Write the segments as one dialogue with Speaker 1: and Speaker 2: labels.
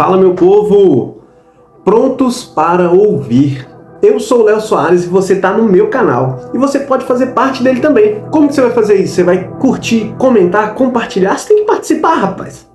Speaker 1: Fala, meu povo! Prontos para ouvir. Eu sou o Léo Soares e você está no meu canal. E você pode fazer parte dele também. Como que você vai fazer isso? Você vai curtir, comentar, compartilhar? Você tem que participar, rapaz!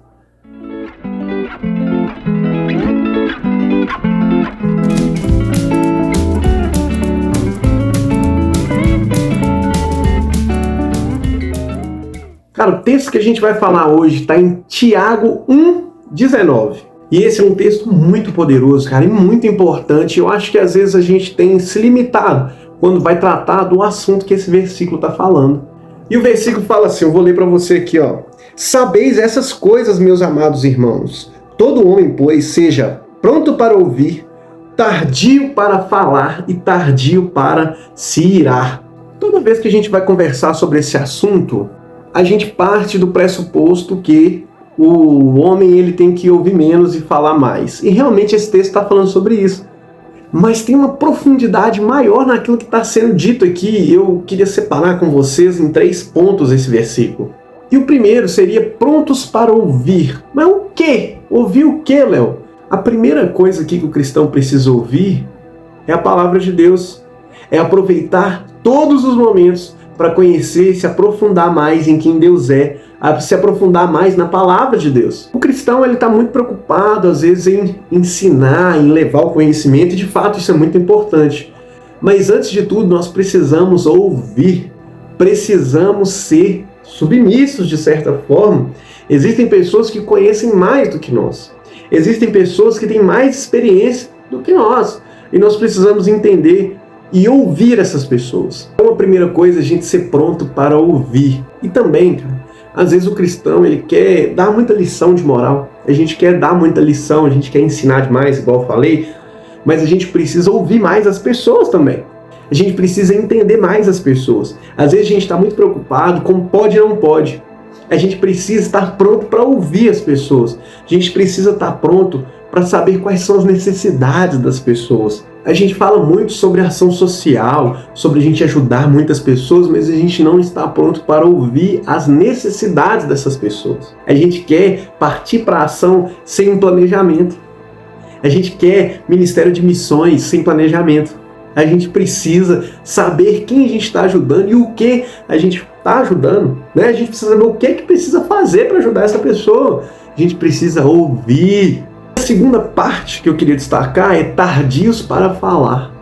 Speaker 1: Cara, o texto que a gente vai falar hoje está em Tiago 1:19. E esse é um texto muito poderoso, cara, e muito importante. Eu acho que às vezes a gente tem se limitado quando vai tratar do assunto que esse versículo está falando. E o versículo fala assim, eu vou ler para você aqui, ó. Sabeis essas coisas, meus amados irmãos. Todo homem, pois, seja pronto para ouvir, tardio para falar e tardio para se irar. Toda vez que a gente vai conversar sobre esse assunto, a gente parte do pressuposto que o homem ele tem que ouvir menos e falar mais. E realmente esse texto está falando sobre isso. Mas tem uma profundidade maior naquilo que está sendo dito aqui. Eu queria separar com vocês em 3 pontos esse versículo. E o primeiro seria prontos para ouvir. Mas o quê? Ouvir o quê, Léo? A primeira coisa aqui que o cristão precisa ouvir é a palavra de Deus. É aproveitar todos os momentos para conhecer e se aprofundar mais em quem Deus é, a se aprofundar mais na palavra de Deus. O cristão ele está muito preocupado, às vezes, em ensinar, em levar o conhecimento, e de fato isso é muito importante. Mas antes de tudo, nós precisamos ouvir, precisamos ser submissos de certa forma. Existem pessoas que conhecem mais do que nós. Existem pessoas que têm mais experiência do que nós. E nós precisamos entender e ouvir essas pessoas. Então a primeira coisa é a gente ser pronto para ouvir. E também, cara, às vezes o cristão ele quer dar muita lição de moral. A gente quer dar muita lição, a gente quer ensinar demais, igual eu falei. Mas a gente precisa ouvir mais as pessoas também. A gente precisa entender mais as pessoas. Às vezes a gente está muito preocupado com pode e não pode. A gente precisa estar pronto para ouvir as pessoas. A gente precisa estar pronto para saber quais são as necessidades das pessoas. A gente fala muito sobre ação social, sobre a gente ajudar muitas pessoas, mas a gente não está pronto para ouvir as necessidades dessas pessoas. A gente quer partir para a ação sem um planejamento. A gente quer ministério de missões sem planejamento. A gente precisa saber quem a gente está ajudando e o que a gente está ajudando, né? A gente precisa saber o que precisa fazer para ajudar essa pessoa. A gente precisa ouvir. A segunda parte que eu queria destacar é tardios para falar.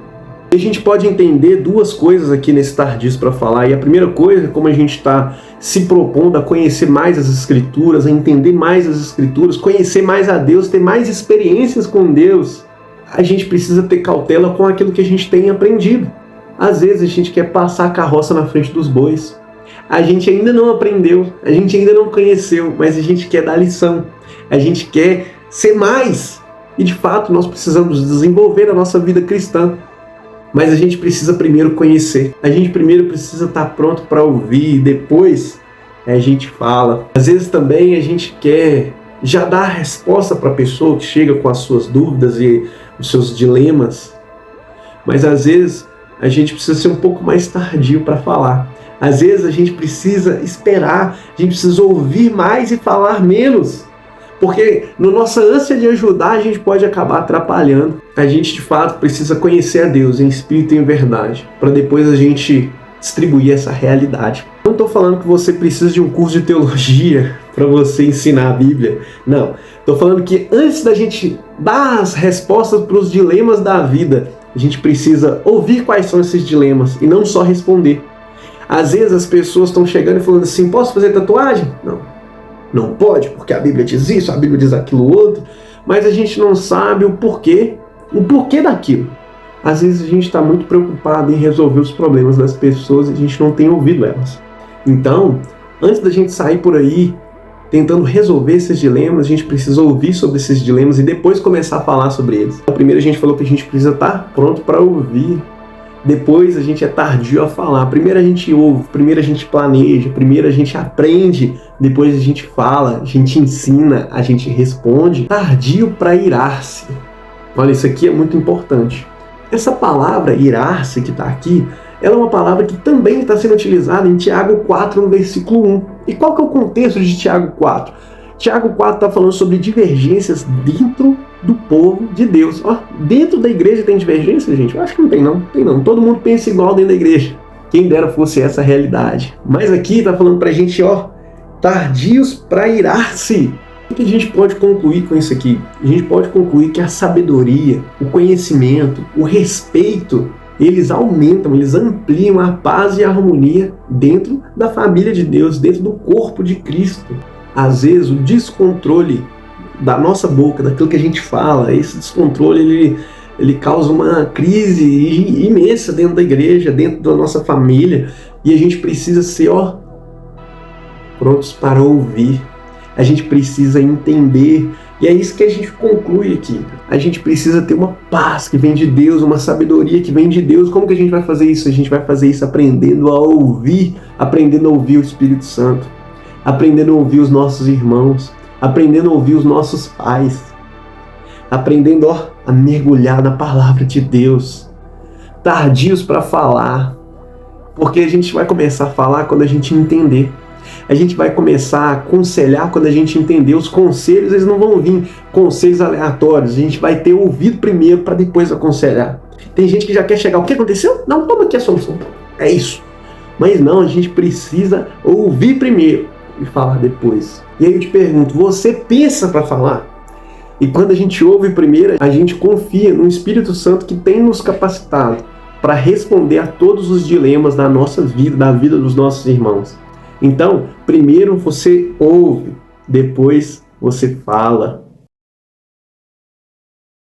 Speaker 1: A gente pode entender 2 coisas aqui nesse tardios para falar. E a primeira coisa é como a gente está se propondo a conhecer mais as Escrituras, a entender mais as Escrituras, conhecer mais a Deus, ter mais experiências com Deus. A gente precisa ter cautela com aquilo que a gente tem aprendido. Às vezes a gente quer passar a carroça na frente dos bois. A gente ainda não aprendeu, a gente ainda não conheceu, mas a gente quer dar lição. A gente quer ser mais. E de fato nós precisamos desenvolver a nossa vida cristã. Mas a gente precisa primeiro conhecer. A gente primeiro precisa estar pronto para ouvir e depois a gente fala. Às vezes também a gente quer já dar a resposta para a pessoa que chega com as suas dúvidas e os seus dilemas. Mas às vezes a gente precisa ser um pouco mais tardio para falar. Às vezes a gente precisa esperar, a gente precisa ouvir mais e falar menos. Porque na nossa ânsia de ajudar, a gente pode acabar atrapalhando. A gente, de fato, precisa conhecer a Deus em espírito e em verdade, para depois a gente distribuir essa realidade. Não estou falando que você precisa de um curso de teologia para você ensinar a Bíblia. Não. Estou falando que antes da gente dar as respostas para os dilemas da vida, a gente precisa ouvir quais são esses dilemas e não só responder. Às vezes as pessoas estão chegando e falando assim, posso fazer tatuagem? Não pode, porque a Bíblia diz isso, a Bíblia diz aquilo outro, mas a gente não sabe o porquê daquilo. Às vezes a gente está muito preocupado em resolver os problemas das pessoas e a gente não tem ouvido elas. Então, antes da gente sair por aí tentando resolver esses dilemas, a gente precisa ouvir sobre esses dilemas e depois começar a falar sobre eles. Primeiro a gente falou que a gente precisa estar pronto para ouvir. Depois a gente é tardio a falar. Primeiro a gente ouve, primeiro a gente planeja, primeiro a gente aprende, depois a gente fala, a gente ensina, a gente responde. Tardio para irar-se. Olha, isso aqui é muito importante. Essa palavra irar-se que está aqui, ela é uma palavra que também está sendo utilizada em Tiago 4, no versículo 1. E qual que é o contexto de Tiago 4? Tiago 4 está falando sobre divergências dentro do povo de Deus. Ó, dentro da igreja tem divergência, gente? Eu acho que não tem não. Tem não. Todo mundo pensa igual dentro da igreja. Quem dera fosse essa a realidade. Mas aqui está falando pra gente, ó, tardios para irar-se. O que a gente pode concluir com isso aqui? A gente pode concluir que a sabedoria, o conhecimento, o respeito, eles aumentam, eles ampliam a paz e a harmonia dentro da família de Deus, dentro do corpo de Cristo. Às vezes o descontrole da nossa boca, daquilo que a gente fala, esse descontrole ele causa uma crise imensa dentro da igreja, dentro da nossa família, e a gente precisa ser, ó, prontos para ouvir. A gente precisa entender, e é isso que a gente conclui aqui. A gente precisa ter uma paz que vem de Deus, uma sabedoria que vem de Deus. Como que a gente vai fazer isso? A gente vai fazer isso aprendendo a ouvir o Espírito Santo, aprendendo a ouvir os nossos irmãos, aprendendo a ouvir os nossos pais, aprendendo, ó, a mergulhar na palavra de Deus. Tardios para falar, porque a gente vai começar a falar quando a gente entender. A gente vai começar a aconselhar quando a gente entender. Os conselhos, eles não vão vir conselhos aleatórios. A gente vai ter ouvido primeiro para depois aconselhar. Tem gente que já quer chegar, o que aconteceu? Não, toma aqui a solução. É isso. Mas não, a gente precisa ouvir primeiro e falar depois. E aí eu te pergunto, você pensa para falar? E quando a gente ouve primeiro, a gente confia no Espírito Santo que tem nos capacitado para responder a todos os dilemas da nossa vida, da vida dos nossos irmãos. Então, primeiro você ouve, depois você fala.